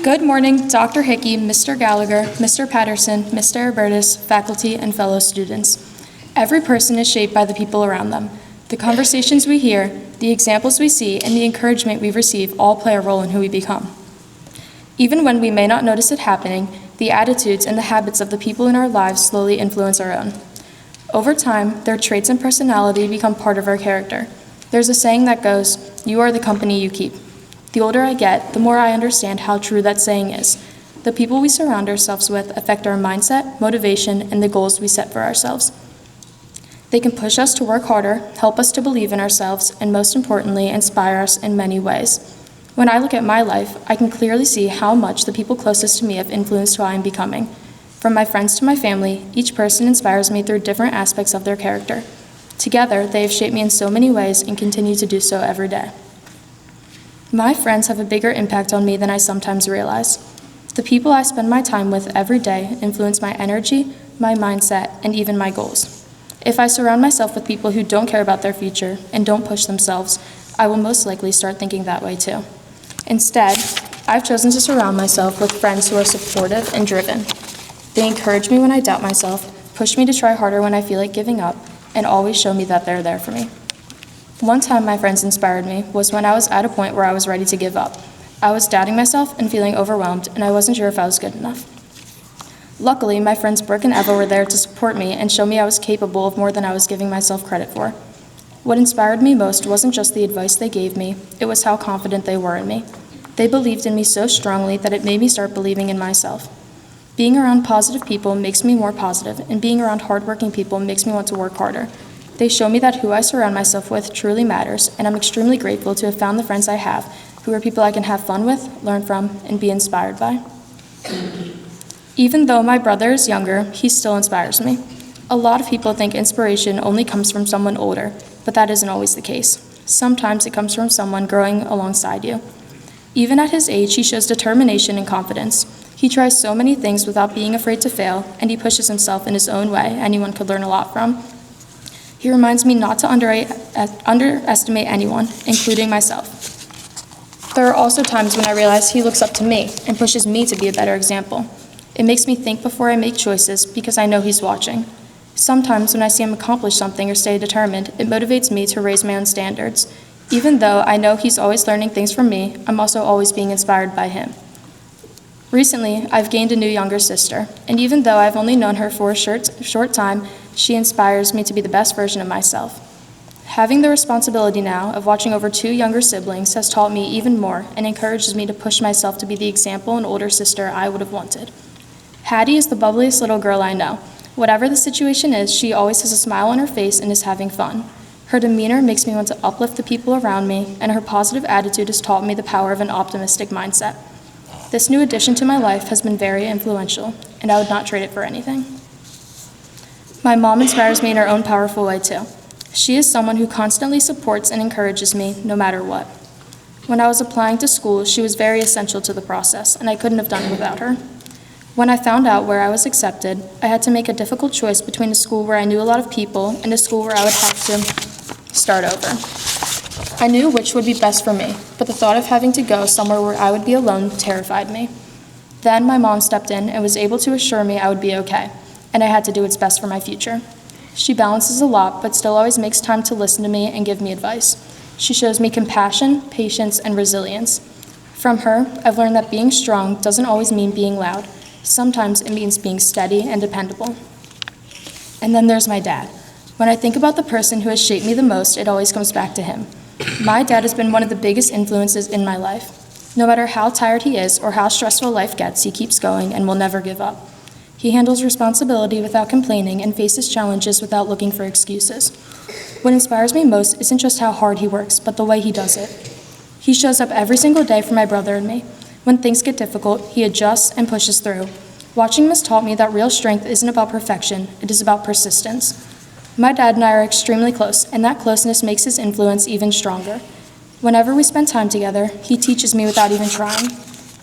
Good morning, Dr. Hickey, Mr. Gallagher, Mr. Patterson, Mr. Albertus, faculty, and fellow students. Every person is shaped by the people around them. The conversations we hear, the examples we see, and the encouragement we receive all play a role in who we become. Even when we may not notice it happening, the attitudes and the habits of the people in our lives slowly influence our own. Over time, their traits and personality become part of our character. There's a saying that goes, "You are the company you keep." The older I get, the more I understand how true that saying is. The people we surround ourselves with affect our mindset, motivation, and the goals we set for ourselves. They can push us to work harder, help us to believe in ourselves, and most importantly, inspire us in many ways. When I look at my life, I can clearly see how much the people closest to me have influenced who I am becoming. From my friends to my family, each person inspires me through different aspects of their character. Together, they have shaped me in so many ways and continue to do so every day. My friends have a bigger impact on me than I sometimes realize. The people I spend my time with every day influence my energy, my mindset, and even my goals. If I surround myself with people who don't care about their future and don't push themselves, I will most likely start thinking that way too. Instead, I've chosen to surround myself with friends who are supportive and driven. They encourage me when I doubt myself, push me to try harder when I feel like giving up, and always show me that they're there for me. One time my friends inspired me was when I was at a point where I was ready to give up. I was doubting myself and feeling overwhelmed, and I wasn't sure if I was good enough. Luckily, my friends Brooke and Eva were there to support me and show me I was capable of more than I was giving myself credit for. What inspired me most wasn't just the advice they gave me, it was how confident they were in me. They believed in me so strongly that it made me start believing in myself. Being around positive people makes me more positive, and being around hardworking people makes me want to work harder. They show me that who I surround myself with truly matters, and I'm extremely grateful to have found the friends I have, who are people I can have fun with, learn from, and be inspired by. Even though my brother is younger, he still inspires me. A lot of people think inspiration only comes from someone older, but that isn't always the case. Sometimes it comes from someone growing alongside you. Even at his age, he shows determination and confidence. He tries so many things without being afraid to fail, and he pushes himself in his own way anyone could learn a lot from. He reminds me not to underestimate anyone, including myself. There are also times when I realize he looks up to me and pushes me to be a better example. It makes me think before I make choices because I know he's watching. Sometimes when I see him accomplish something or stay determined, it motivates me to raise my own standards. Even though I know he's always learning things from me, I'm also always being inspired by him. Recently, I've gained a new younger sister, and even though I've only known her for a short time, she inspires me to be the best version of myself. Having the responsibility now of watching over 2 younger siblings has taught me even more and encourages me to push myself to be the example and older sister I would have wanted. Hattie is the bubbliest little girl I know. Whatever the situation is, she always has a smile on her face and is having fun. Her demeanor makes me want to uplift the people around me, and her positive attitude has taught me the power of an optimistic mindset. This new addition to my life has been very influential, and I would not trade it for anything. My mom inspires me in her own powerful way too. She is someone who constantly supports and encourages me no matter what. When I was applying to school, she was very essential to the process, and I couldn't have done it without her. When I found out where I was accepted, I had to make a difficult choice between a school where I knew a lot of people and a school where I would have to start over. I knew which would be best for me, but the thought of having to go somewhere where I would be alone terrified me. Then my mom stepped in and was able to assure me I would be okay, and I had to do what's best for my future. She balances a lot, but still always makes time to listen to me and give me advice. She shows me compassion, patience, and resilience. From her, I've learned that being strong doesn't always mean being loud. Sometimes it means being steady and dependable. And then there's my dad. When I think about the person who has shaped me the most, it always comes back to him. My dad has been one of the biggest influences in my life. No matter how tired he is or how stressful life gets, he keeps going and will never give up. He handles responsibility without complaining and faces challenges without looking for excuses. What inspires me most isn't just how hard he works, but the way he does it. He shows up every single day for my brother and me. When things get difficult, he adjusts and pushes through. Watching him has taught me that real strength isn't about perfection, it is about persistence. My dad and I are extremely close, and that closeness makes his influence even stronger. Whenever we spend time together, he teaches me without even trying.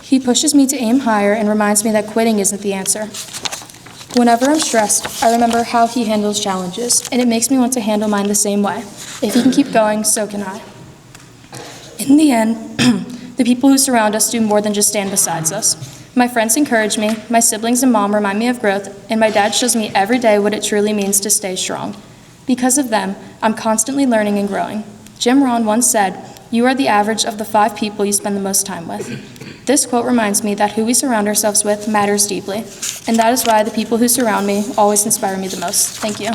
He pushes me to aim higher and reminds me that quitting isn't the answer. Whenever I'm stressed, I remember how he handles challenges, and it makes me want to handle mine the same way. If he can keep going, so can I. In the end, The people who surround us do more than just stand beside us. My friends encourage me, my siblings and mom remind me of growth, and my dad shows me every day what it truly means to stay strong. Because of them, I'm constantly learning and growing. Jim Rohn once said, "You are the average of the 5 people you spend the most time with." This quote reminds me that who we surround ourselves with matters deeply, and that is why the people who surround me always inspire me the most. Thank you.